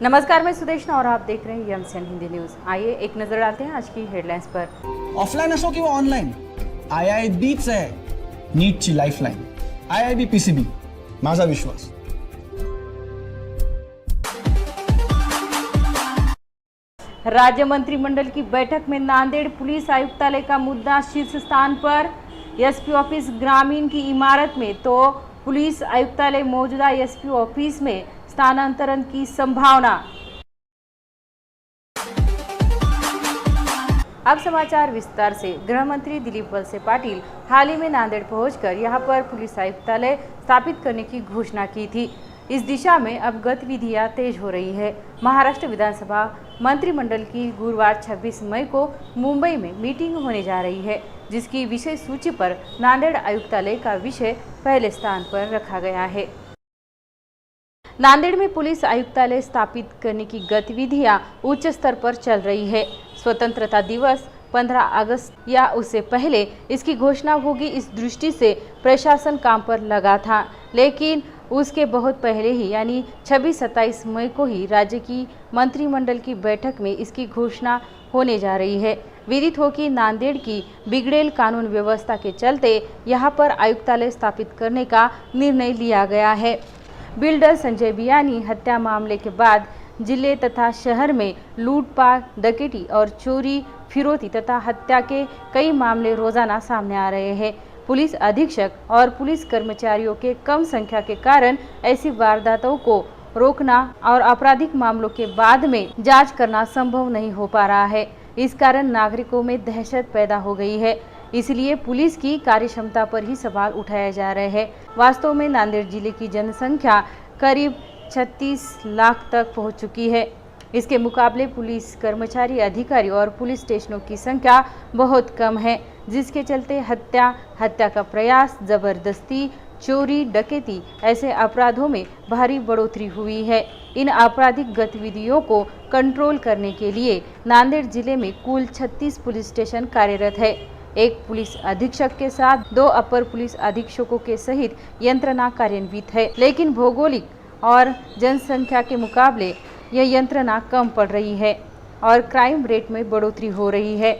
नमस्कार, मैं सुदेशना और आप देख रहे हैं एमसीएन हिंदी न्यूज। आइए एक नजर डालते हैं आज की हेडलाइंस पर। ऑफलाईन असो किंवा ऑनलाईन, IIBच आहे नीटची लाईफलाईन। IIB PCB, माझा विश्वास। राज्य मंत्रिमंडल की बैठक में नांदेड़ पुलिस आयुक्तालय का मुद्दा शीर्ष स्थान पर। एसपी ऑफिस ग्रामीण की इमारत में तो पुलिस आयुक्तालय मौजूदा एसपी ऑफिस में स्थानांतरण की संभावना। अब समाचार विस्तार से। गृह मंत्री दिलीप वलसे पाटिल हाल ही में नांदेड़ पहुंचकर यहां पर पुलिस आयुक्तालय स्थापित करने की घोषणा की थी। इस दिशा में अब गतिविधियां तेज हो रही है। महाराष्ट्र विधानसभा मंत्रिमंडल की गुरुवार 26 मई को मुंबई में मीटिंग होने जा रही है, जिसकी विषय सूची पर नांदेड़ आयुक्तालय का विषय पहले स्थान पर रखा गया है। नांदेड़ में पुलिस आयुक्तालय स्थापित करने की गतिविधियां उच्च स्तर पर चल रही है। स्वतंत्रता दिवस 15 अगस्त या उससे पहले इसकी घोषणा होगी, इस दृष्टि से प्रशासन काम पर लगा था, लेकिन उसके बहुत पहले ही यानी 26-27 मई को ही राज्य की मंत्रिमंडल की बैठक में इसकी घोषणा होने जा रही है। विदित हो कि नांदेड़ की बिगड़ेल कानून व्यवस्था के चलते यहां पर आयुक्तालय स्थापित करने का निर्णय लिया गया है। बिल्डर संजय बियानी हत्या मामले के बाद जिले तथा शहर में लूटपाट, डकैती और चोरी, फिरौती तथा हत्या के कई मामले रोजाना सामने आ रहे हैं। पुलिस अधीक्षक और पुलिस कर्मचारियों के कम संख्या के कारण ऐसी वारदातों को रोकना और आपराधिक मामलों के बाद में जांच करना संभव नहीं हो पा रहा है। इस कारण नागरिकों में दहशत पैदा हो गई है। इसलिए पुलिस की कार्यक्षमता पर ही सवाल उठाए जा रहे हैं। वास्तव में नांदेड़ जिले की जनसंख्या करीब 36 लाख तक पहुंच चुकी है। इसके मुकाबले पुलिस कर्मचारी, अधिकारी और पुलिस स्टेशनों की संख्या बहुत कम है, जिसके चलते हत्या का प्रयास, जबरदस्ती, चोरी, डकैती ऐसे अपराधों में भारी बढ़ोतरी हुई है। इन आपराधिक गतिविधियों को कंट्रोल करने के लिए नांदेड़ जिले में कुल 36 पुलिस स्टेशन कार्यरत है। एक पुलिस अधीक्षक के साथ 2 अपर पुलिस अधीक्षकों के सहित यंत्रणा कार्यान्वित है, लेकिन भौगोलिक और जनसंख्या के मुकाबले यह यंत्रणा कम पड़ रही है और क्राइम रेट में बढ़ोतरी हो रही है।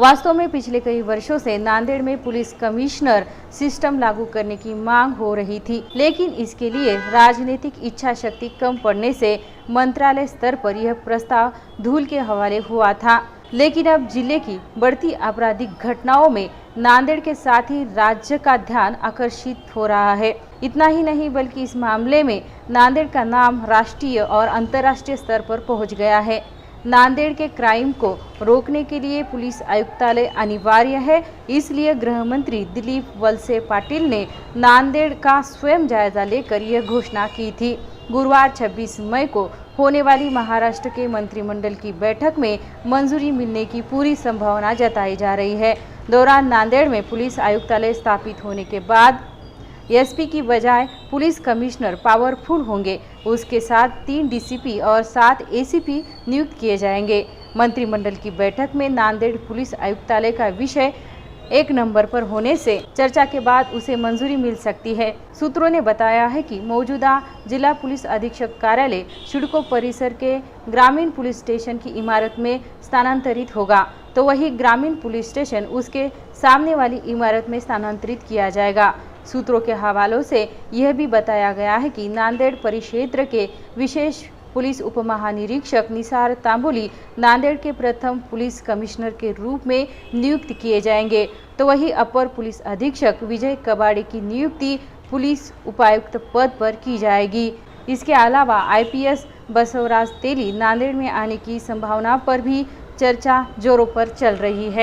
वास्तव में पिछले कई वर्षों से नांदेड़ में पुलिस कमिश्नर सिस्टम लागू करने की मांग हो रही थी, लेकिन इसके लिए राजनीतिक इच्छा शक्ति कम पड़ने से मंत्रालय स्तर पर यह प्रस्ताव धूल के हवाले हुआ था। लेकिन अब जिले की बढ़ती आपराधिक घटनाओं में नांदेड़ के साथ ही राज्य का ध्यान आकर्षित हो रहा है। इतना ही नहीं बल्कि इस मामले में नांदेड़ का नाम राष्ट्रीय और अंतर्राष्ट्रीय स्तर पर पहुंच गया है। नांदेड़ के क्राइम को रोकने के लिए पुलिस आयुक्तालय अनिवार्य है, इसलिए गृह मंत्री दिलीप वलसे पाटिल ने नांदेड़ का स्वयं जायजा लेकर यह घोषणा की थी। गुरुवार 26 मई को होने वाली महाराष्ट्र के मंत्रिमंडल की बैठक में मंजूरी मिलने की पूरी संभावना जताई जा रही है। दौरान नांदेड़ में पुलिस आयुक्तालय स्थापित होने के बाद एसपी की बजाय पुलिस कमिश्नर पावरफुल होंगे। उसके साथ 3 डीसीपी और 7 एसीपी नियुक्त किए जाएंगे। मंत्रिमंडल की बैठक में नांदेड़ पुलिस आयुक्तालय का विषय 1 नंबर पर होने से चर्चा के बाद उसे मंजूरी मिल सकती है। सूत्रों ने बताया है कि मौजूदा जिला पुलिस अधीक्षक कार्यालय सिडको परिसर के ग्रामीण पुलिस स्टेशन की इमारत में स्थानांतरित होगा, तो वही ग्रामीण पुलिस स्टेशन उसके सामने वाली इमारत में स्थानांतरित किया जाएगा। सूत्रों के हवालों से यह भी बताया गया है कि नांदेड़ परिक्षेत्र के विशेष पुलिस उपमहानिरीक्षक निसार तांबोली नांदेड़ के प्रथम पुलिस कमिश्नर के रूप में नियुक्त किए जाएंगे, तो वही अपर पुलिस अधीक्षक विजय कबाड़े की नियुक्ति पुलिस उपायुक्त पद पर की जाएगी। इसके अलावा IPS बसवराज तेली नांदेड़ में आने की संभावना पर भी चर्चा जोरों पर चल रही है।